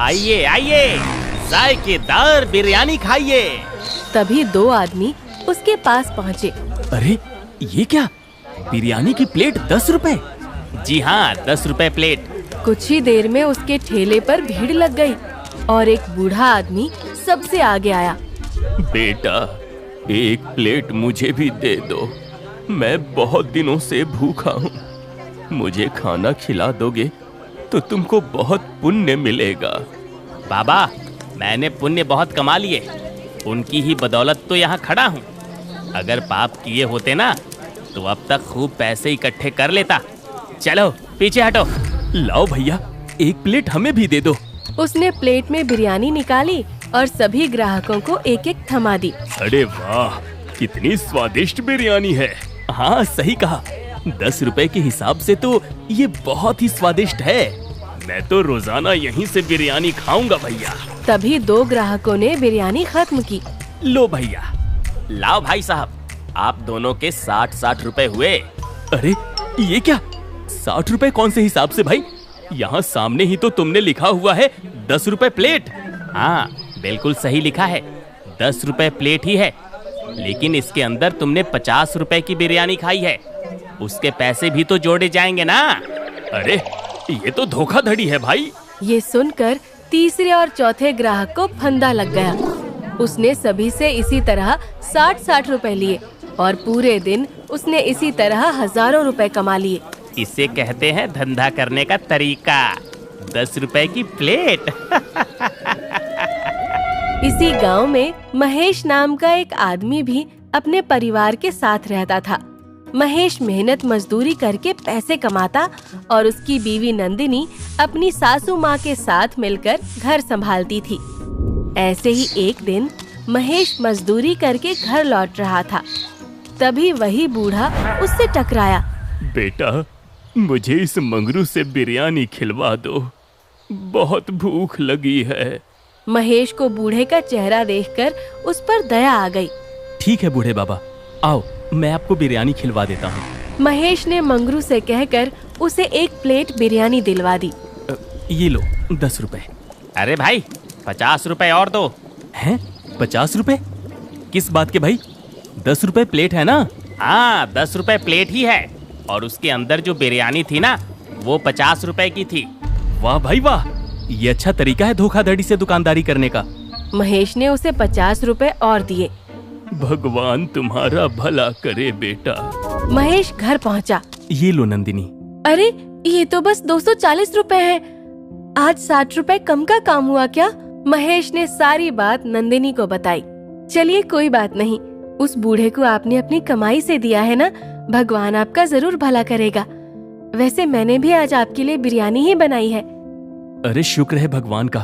आइए आइए, जायकेदार बिरयानी खाइए। तभी दो आदमी उसके पास पहुँचे। अरे ये क्या, बिरयानी की प्लेट 10 रुपए? जी हाँ, 10 रुपए प्लेट। कुछ ही देर में उसके ठेले पर भीड़ लग गई और एक बूढ़ा आदमी सबसे आगे आया। बेटा, एक प्लेट मुझे भी दे दो, मैं बहुत दिनों से भूखा हूँ। मुझे खाना खिला दोगे तो तुमको बहुत पुण्य मिलेगा। बाबा, मैंने पुण्य बहुत कमा लिए, उनकी ही बदौलत तो यहाँ खड़ा हूँ। अगर पाप किए होते ना तो अब तक खूब पैसे इकट्ठे कर लेता। चलो पीछे हटो। लाओ भैया, एक प्लेट हमें भी दे दो। उसने प्लेट में बिरयानी निकाली और सभी ग्राहकों को एक एक थमा दी। अरे वाह, कितनी स्वादिष्ट बिरयानी है। हाँ सही कहा, 10 रुपए के हिसाब से तो ये बहुत ही स्वादिष्ट है। मैं तो रोजाना यहीं से बिरयानी खाऊंगा भैया। तभी दो ग्राहकों ने बिरयानी खत्म की। लो भैया। लाओ भाई साहब, आप दोनों के 60-60 रुपए हुए। अरे ये क्या, 60 रुपए कौन से हिसाब से भाई? यहाँ सामने ही तो तुमने लिखा हुआ है 10 रुपए प्लेट। हाँ बिल्कुल सही लिखा है, 10 रुपए प्लेट ही है, लेकिन इसके अंदर तुमने 50 रुपए की बिरयानी खाई है, उसके पैसे भी तो जोड़े जाएंगे ना। अरे ये तो धोखाधड़ी है भाई। ये सुनकर तीसरे और चौथे ग्राहक को फंदा लग गया। उसने सभी से इसी तरह 60-60 रुपए लिए और पूरे दिन उसने इसी तरह हजारों रुपए कमा लिए। इसे कहते हैं धंधा करने का तरीका, 10 रुपए की प्लेट। इसी गांव में महेश नाम का एक आदमी भी अपने परिवार के साथ रहता था। महेश मेहनत मजदूरी करके पैसे कमाता और उसकी बीवी नंदिनी अपनी सासू माँ के साथ मिलकर घर संभालती थी। ऐसे ही एक दिन महेश मजदूरी करके घर लौट रहा था। तभी वही बूढ़ा उससे टकराया। बेटा, मुझे इस मंगरू से बिरयानी खिलवा दो, बहुत भूख लगी है। महेश को बूढ़े का चेहरा देखकर उस पर दया आ गई। ठीक है बूढ़े बाबा, आओ मैं आपको बिरयानी खिलवा देता हूँ। महेश ने मंगरू से कहकर उसे एक प्लेट बिरयानी दिलवा दी। ये लो 10 रुपए। अरे भाई, 50 रुपए और दो। हैं? 50 रुपए? किस बात के भाई? 10 रुपए प्लेट है ना? हाँ 10 रुपए प्लेट ही है, और उसके अंदर जो बिरयानी थी ना वो 50 रुपए की थी। वाह भाई वाह, ये अच्छा तरीका है धोखाधड़ी से दुकानदारी करने का। महेश ने उसे 50 रुपए और दिए। भगवान तुम्हारा भला करे बेटा। महेश घर पहुंचा। ये लो नंदिनी। अरे ये तो बस 240 रुपए है, आज 60 रुपए कम का काम हुआ क्या? महेश ने सारी बात नंदिनी को बताई। चलिए कोई बात नहीं, उस बूढ़े को आपने अपनी कमाई से दिया है ना, भगवान आपका जरूर भला करेगा। वैसे मैंने भी आज आपके लिए बिरयानी ही बनाई है। अरे शुक्र है भगवान का,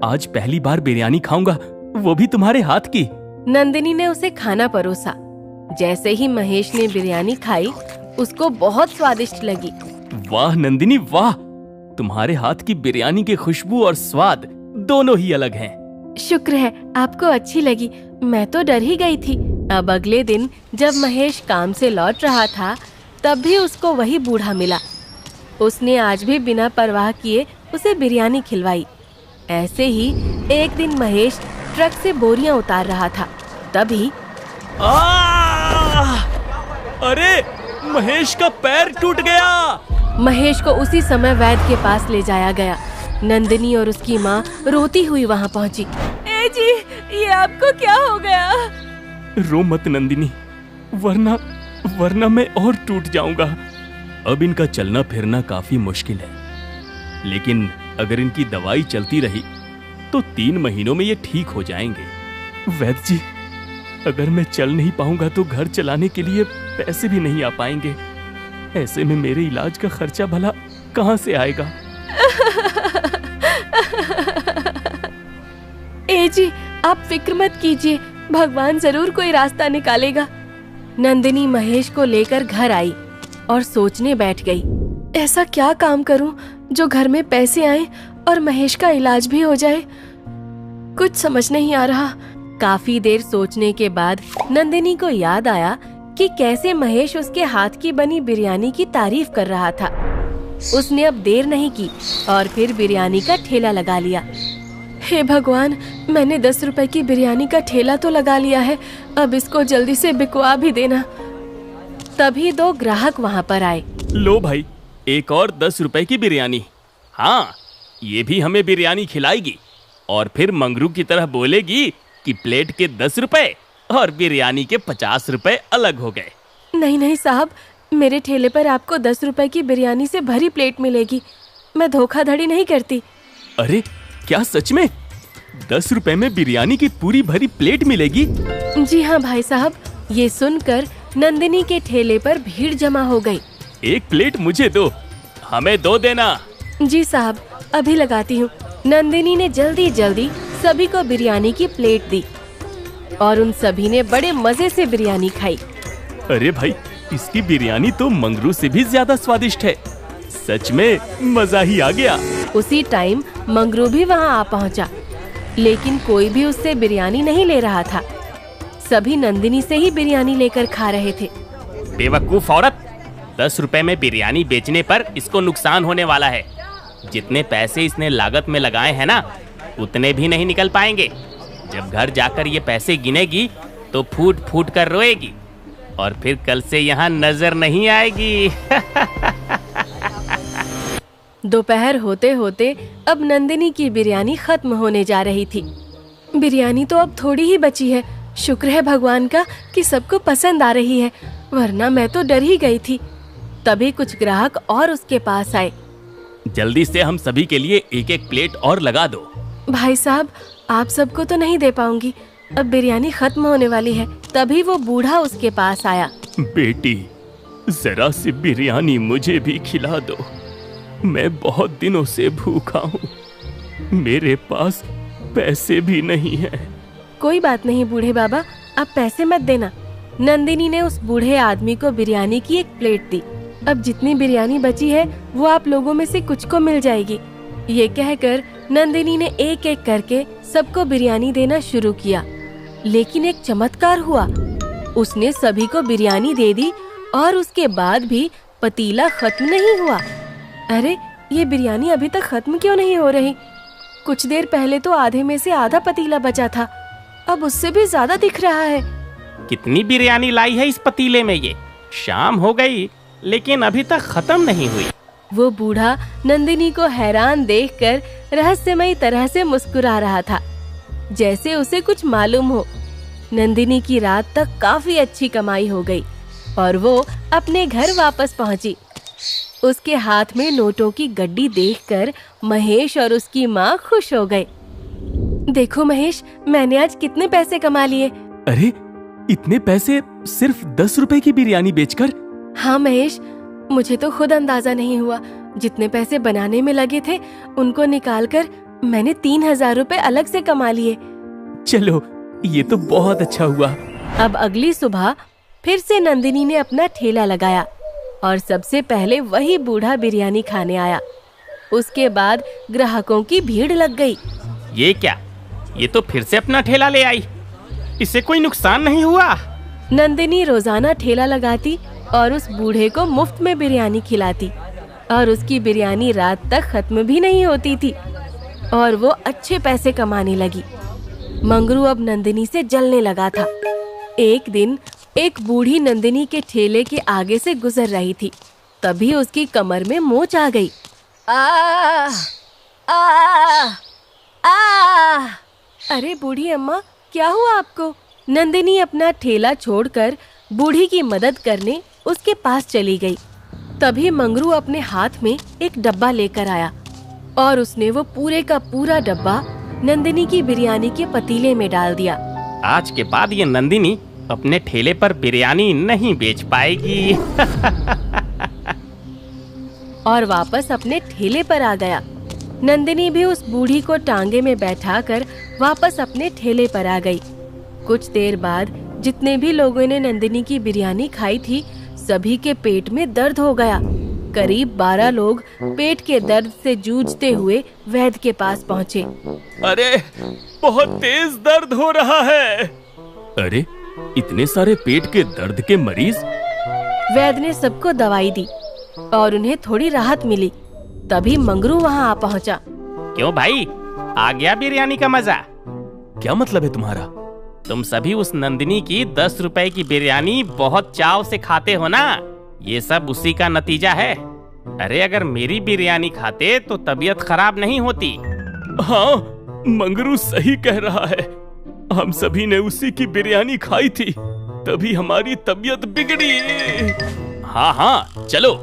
आज पहली बार बिरयानी खाऊंगा, वो भी तुम्हारे हाथ की। नंदिनी ने उसे खाना परोसा। जैसे ही महेश ने बिरयानी खाई उसको बहुत स्वादिष्ट लगी। वाह नंदिनी वाह, तुम्हारे हाथ की बिरयानी की खुशबू और स्वाद दोनों ही अलग हैं। शुक्र है आपको अच्छी लगी, मैं तो डर ही गई थी। अब अगले दिन जब महेश काम से लौट रहा था तब भी उसको वही बूढ़ा मिला। उसने आज भी बिना परवाह किए उसे बिरयानी खिलवाई। ऐसे ही एक दिन महेश ट्रक से बोरियां उतार रहा था, तभी अरे महेश का पैर टूट गया। महेश को उसी समय वैद्य के पास ले जाया गया। नंदिनी और उसकी माँ रोती हुई वहाँ पहुँची। ए जी, ये आपको क्या हो गया? रो मत नंदिनी, वरना मैं और टूट जाऊंगा। अब इनका चलना फिरना काफी मुश्किल है, लेकिन अगर इनकी दवाई चलती रही तो 3 महीनों में ये ठीक हो जाएंगे। वैद्य जी, अगर मैं चल नहीं पाऊंगा तो घर चलाने के लिए पैसे भी नहीं आ पाएंगे। ऐसे में मेरे इलाज का खर्चा भला कहाँ से आएगा? ए जी, आप फिक्र मत कीजिए, भगवान जरूर कोई रास्ता निकालेगा। नंदिनी महेश को लेकर घर आई और सोचने बैठ गई, ऐसा क्या काम करूं जो घर में पैसे आए और महेश का इलाज भी हो जाए। कुछ समझ नहीं आ रहा। काफी देर सोचने के बाद नंदिनी को याद आया कि कैसे महेश उसके हाथ की बनी बिरयानी की तारीफ कर रहा था। उसने अब देर नहीं की और फिर बिरयानी का ठेला लगा लिया। हे भगवान, मैंने 10 रुपए की बिरयानी का ठेला तो लगा लिया है, अब इसको जल्दी से बिकवा भी देना। तभी 2 ग्राहक वहाँ पर आए। लो भाई, एक और 10 रुपए की बिरयानी। हाँ, ये भी हमें बिरयानी खिलाएगी और फिर मंगरू की तरह बोलेगी कि प्लेट के 10 रुपए और बिरयानी के 50 रुपए अलग हो गए। नहीं नहीं साहब, मेरे ठेले पर आपको 10 रुपए की बिरयानी से भरी प्लेट मिलेगी। मैं धोखाधड़ी नहीं करती। अरे क्या सच में 10 रुपए में बिरयानी की पूरी भरी प्लेट मिलेगी? जी हाँ भाई साहब। ये सुनकर नंदिनी के ठेले पर भीड़ जमा हो गई। एक प्लेट मुझे दो। हमें 2 देना। जी साहब, अभी लगाती हूँ। नंदिनी ने जल्दी जल्दी सभी को बिरयानी की प्लेट दी और उन सभी ने बड़े मजे से बिरयानी खाई। अरे भाई, इसकी बिरयानी तो मंगरू से भी ज्यादा स्वादिष्ट है। सच में मजा ही आ गया। उसी टाइम मंगरू भी वहाँ आ पहुँचा, लेकिन कोई भी उससे बिरयानी नहीं ले रहा था। सभी नंदिनी से ही बिरयानी लेकर खा रहे थे। बेवकूफ औरत, 10 रुपए में बिरयानी बेचने पर इसको नुकसान होने वाला है। जितने पैसे इसने लागत में लगाए हैं ना, उतने भी नहीं निकल पाएंगे। जब घर जाकर ये पैसे गिनेगी तो फूट फूट कर रोएगी और फिर कल से यहाँ नजर नहीं आएगी। दोपहर होते होते अब नंदिनी की बिरयानी खत्म होने जा रही थी। बिरयानी तो अब थोड़ी ही बची है। शुक्र है भगवान का कि सबको पसंद आ रही है, वरना मैं तो डर ही गई थी। तभी कुछ ग्राहक और उसके पास आए। जल्दी से हम सभी के लिए एक एक प्लेट और लगा दो। भाई साहब, आप सबको तो नहीं दे पाऊंगी, अब बिरयानी खत्म होने वाली है। तभी वो बूढ़ा उसके पास आया। बेटी, जरा सी बिरयानी मुझे भी खिला दो। मैं बहुत दिनों से भूखा हूँ। मेरे पास पैसे भी नहीं है। कोई बात नहीं बूढ़े बाबा, आप पैसे मत देना। नंदिनी ने उस बूढ़े आदमी को बिरयानी की एक प्लेट दी। अब जितनी बिरयानी बची है वो आप लोगों में से कुछ को मिल जाएगी। ये कहकर नंदिनी ने एक एक करके सबको बिरयानी देना शुरू किया। लेकिन एक चमत्कार हुआ। उसने सभी को बिरयानी दे दी और उसके बाद भी पतीला खत्म नहीं हुआ। अरे, ये बिरयानी अभी तक खत्म क्यों नहीं हो रही? कुछ देर पहले तो आधे में से आधा पतीला बचा था, अब उससे भी ज्यादा दिख रहा है। कितनी बिरयानी लाई है इस पतीले में? ये शाम हो गई लेकिन अभी तक खत्म नहीं हुई। वो बूढ़ा नंदिनी को हैरान देखकर रहस्यमयी तरह से मुस्कुरा रहा था, जैसे उसे कुछ मालूम हो। नंदिनी की रात तक काफी अच्छी कमाई हो गई और वो अपने घर वापस पहुंची। उसके हाथ में नोटों की गड्डी देखकर महेश और उसकी माँ खुश हो गए। देखो महेश, मैंने आज कितने पैसे कमा लिए। अरे, इतने पैसे सिर्फ 10 रुपए की बिरयानी बेचकर? हाँ महेश, मुझे तो खुद अंदाजा नहीं हुआ। जितने पैसे बनाने में लगे थे उनको निकालकर मैंने 3000 रुपए अलग से कमा लिए। चलो, ये तो बहुत अच्छा हुआ। अब अगली सुबह फिर से नंदिनी ने अपना ठेला लगाया और सबसे पहले वही बूढ़ा बिरयानी खाने आया। उसके बाद ग्राहकों की भीड़ लग गई। ये क्या? ये तो फिर से अपना ठेला ले आई। इससे कोई नुकसान नहीं हुआ? नंदिनी रोजाना ठेला लगाती और उस बूढ़े को मुफ्त में बिरयानी खिलाती और उसकी बिरयानी रात तक खत्म भी नहीं होती थी और वो अच्छे पैसे कमाने लगी। मंगरू अब नंदिनी से जलने लगा था। एक दिन एक बूढ़ी नंदिनी के ठेले के आगे से गुजर रही थी। तभी उसकी कमर में मोच आ गई। आ, आ, आ। अरे बूढ़ी अम्मा, क्या हुआ आपको? नंदिनी अपना ठेला छोड़कर बूढ़ी की मदद करने उसके पास चली गई। तभी मंगरू अपने हाथ में एक डब्बा लेकर आया और उसने वो पूरे का पूरा डब्बा नंदिनी की बिरयानी के पतीले में डाल दिया। आज के बाद ये नंदिनी अपने ठेले पर बिरयानी नहीं बेच पाएगी। और वापस अपने ठेले पर आ गया। नंदिनी भी उस बूढ़ी को टांगे में बैठाकर वापस अपने ठेले पर आ गई। कुछ देर बाद जितने भी लोगों ने नंदिनी की बिरयानी खाई थी, सभी के पेट में दर्द हो गया। करीब 12 लोग पेट के दर्द से जूझते हुए वैद्य के पास पहुँचे। अरे, बहुत तेज दर्द हो रहा है। अरे, इतने सारे पेट के दर्द के मरीज? वैद्य ने सबको दवाई दी और उन्हें थोड़ी राहत मिली। तभी मंगरू वहाँ आ पहुँचा। क्यों भाई, आ गया बिरयानी का मजा। क्या मतलब है तुम्हारा? तुम सभी उस नंदिनी की 10 रुपए की बिरयानी बहुत चाव से खाते हो ना, ये सब उसी का नतीजा है। अरे अगर मेरी बिरयानी खाते तो तबीयत खराब नहीं होती। हाँ, मंगरू सही कह रहा है। हम सभी ने उसी की बिरयानी खाई थी, तभी हमारी तबीयत बिगड़ी। हाँ हाँ, चलो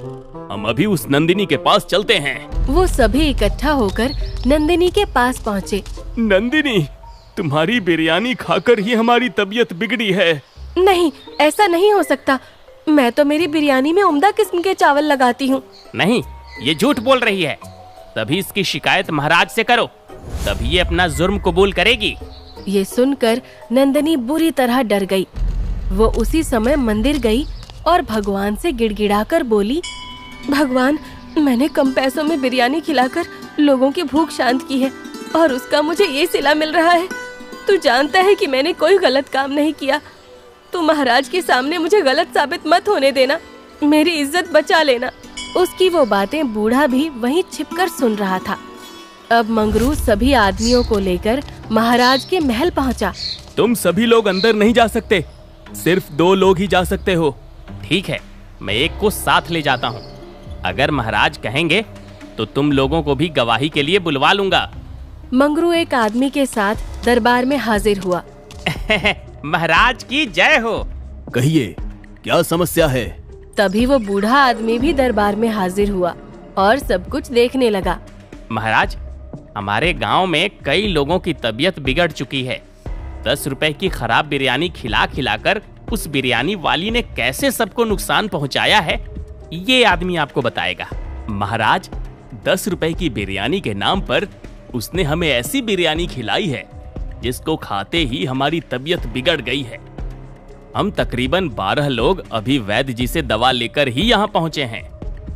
हम अभी उस नंदिनी के पास चलते हैं। वो सभी इकट्ठा होकर नंदिनी के पास पहुँचे। नंदिनी, तुम्हारी बिरयानी खाकर ही हमारी तबीयत बिगड़ी है। नहीं, ऐसा नहीं हो सकता। मैं तो मेरी बिरयानी में उम्दा किस्म के चावल लगाती हूँ। नहीं, ये झूठ बोल रही है। तभी इसकी शिकायत महाराज से करो, तभी ये अपना जुर्म कबूल करेगी। ये सुनकर नंदिनी बुरी तरह डर गई। वो उसी समय मंदिर गई और भगवान से गिड़गिड़ाकर बोली, भगवान, मैंने कम पैसों में बिरयानी खिलाकर लोगों की भूख शांत की है और उसका मुझे ये सिला मिल रहा है। तू जानता है कि मैंने कोई गलत काम नहीं किया। तू महाराज के सामने मुझे गलत साबित मत होने देना, मेरी इज्जत बचा लेना। उसकी वो बातें बूढ़ा भी वहीं छिपकर सुन रहा था। अब मंगरू सभी आदमियों को लेकर महाराज के महल पहुंचा। तुम सभी लोग अंदर नहीं जा सकते, सिर्फ 2 लोग ही जा सकते हो। ठीक है, मैं एक को साथ ले जाता हूँ। अगर महाराज कहेंगे तो तुम लोगों को भी गवाही के लिए बुलवा लूंगा। मंगरू एक आदमी के साथ दरबार में हाजिर हुआ। महाराज की जय हो। कहिए, क्या समस्या है? तभी वो बूढ़ा आदमी भी दरबार में हाजिर हुआ और सब कुछ देखने लगा। महाराज, हमारे गांव में कई लोगों की तबीयत बिगड़ चुकी है। 10 रुपए की खराब बिरयानी खिला खिलाकर उस बिरयानी वाली ने कैसे सबको नुकसान पहुंचाया है, ये आदमी आपको बताएगा। महाराज, 10 रुपए की बिरयानी के नाम पर उसने हमें ऐसी बिरयानी खिलाई है जिसको खाते ही हमारी तबीयत बिगड़ गई है। हम तकरीबन 12 लोग अभी वैद्य जी से दवा लेकर ही यहाँ पहुँचे हैं।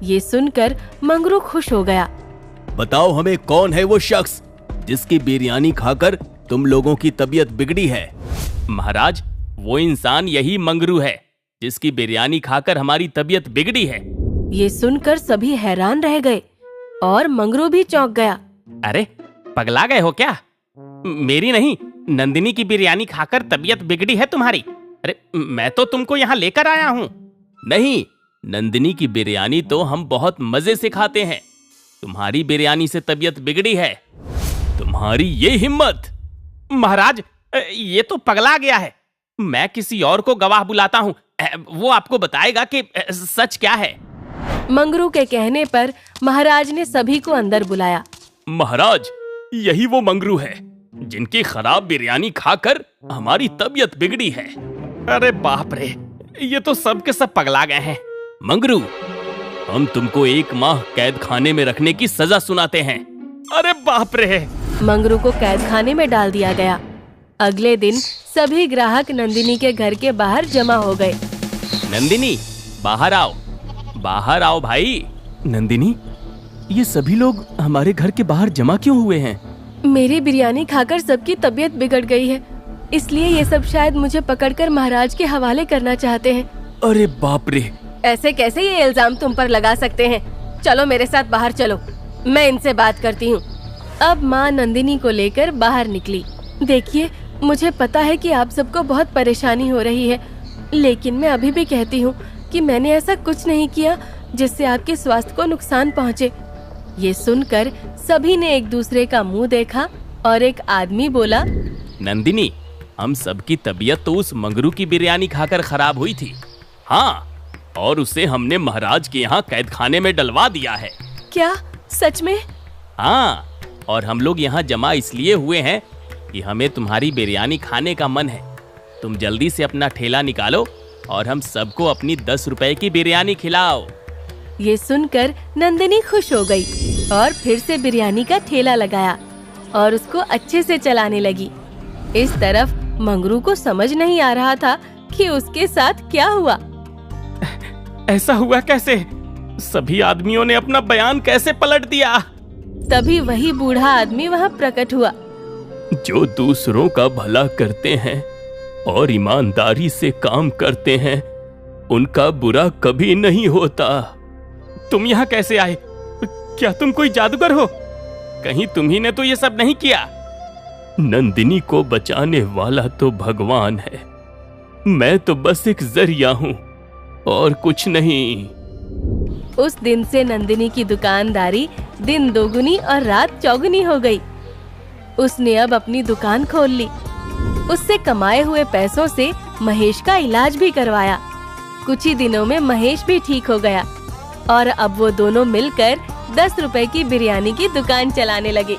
ये सुनकर मंगरू खुश हो गया। बताओ हमें, कौन है वो शख्स जिसकी बिरयानी खाकर तुम लोगों की तबीयत बिगड़ी है? महाराज, वो इंसान यही मंगरू है जिसकी बिरयानी खाकर हमारी तबीयत बिगड़ी है। ये सुनकर सभी हैरान रह गए और मंगरू भी चौंक गया। अरे पगला गए हो क्या? मेरी नहीं, नंदिनी की बिरयानी खाकर तबीयत बिगड़ी है तुम्हारी। अरे मैं तो तुमको यहाँ लेकर आया हूँ। नहीं, नंदिनी की बिरयानी तो हम बहुत मजे से खाते हैं। तुम्हारी बिरयानी से तबीयत बिगड़ी है। तुम्हारी ये हिम्मत! महाराज, ये तो पगला गया है। मैं किसी और को गवाह बुलाता हूँ, वो आपको बताएगा कि सच क्या है। मंगरू के कहने पर महाराज ने सभी को अंदर बुलाया। महाराज, यही वो मंगरू है जिनकी खराब बिरयानी खाकर हमारी तबीयत बिगड़ी है। अरे बाप रे, ये तो सब के सब पगला गए हैं। मंगरू, हम तुमको 1 माह कैद खाने में रखने की सजा सुनाते हैं। अरे बाप रे! मंगरू को कैद खाने में डाल दिया गया। अगले दिन सभी ग्राहक नंदिनी के घर के बाहर जमा हो गए। नंदिनी, बाहर आओ, बाहर आओ भाई। नंदिनी, ये सभी लोग हमारे घर के बाहर जमा क्यों हुए हैं? मेरी बिरयानी खाकर सबकी तबीयत बिगड़ गई है, इसलिए ये सब शायद मुझे पकड़कर महाराज के हवाले करना चाहते हैं। अरे बाप रे! ऐसे कैसे ये इल्जाम तुम पर लगा सकते हैं? चलो मेरे साथ बाहर चलो, मैं इनसे बात करती हूँ। अब माँ नंदिनी को लेकर बाहर निकली। देखिए, मुझे पता है कि आप सबको बहुत परेशानी हो रही है, लेकिन मैं अभी भी कहती हूँ कि मैंने ऐसा कुछ नहीं किया जिससे आपके स्वास्थ्य को नुकसान पहुँचे। ये सुनकर सभी ने एक दूसरे का मुंह देखा और एक आदमी बोला, नंदिनी, हम सबकी तबीयत तो उस मंगरू की बिरयानी खाकर खराब हुई थी। हाँ, और उसे हमने महाराज के यहाँ कैद खाने में डलवा दिया है। क्या सच में? हाँ, और हम लोग यहाँ जमा इसलिए हुए हैं कि हमें तुम्हारी बिरयानी खाने का मन है। तुम जल्दी से अपना ठेला निकालो और हम सबको अपनी 10 रुपए की बिरयानी खिलाओ। ये सुनकर नंदिनी खुश हो गई और फिर से बिरयानी का ठेला लगाया और उसको अच्छे से चलाने लगी। इस तरफ मंगरू को समझ नहीं आ रहा था कि उसके साथ क्या हुआ। ऐसा हुआ कैसे? सभी आदमियों ने अपना बयान कैसे पलट दिया? तभी वही बूढ़ा आदमी वहाँ प्रकट हुआ। जो दूसरों का भला करते हैं और ईमानदारी से काम करते हैं, उनका बुरा कभी नहीं होता। तुम यहाँ कैसे आए? क्या तुम कोई जादूगर हो? कहीं तुम्ही ने तो ये सब नहीं किया? नंदिनी को बचाने वाला तो भगवान है, मैं तो बस एक जरिया हूं और कुछ नहीं। उस दिन से नंदिनी की दुकानदारी दिन दोगुनी और रात चौगुनी हो गई। उसने अब अपनी दुकान खोल ली। उससे कमाए हुए पैसों से महेश का इलाज भी करवाया। कुछ ही दिनों में महेश भी ठीक हो गया और अब वो दोनों मिलकर 10 रुपए की बिरयानी की दुकान चलाने लगे।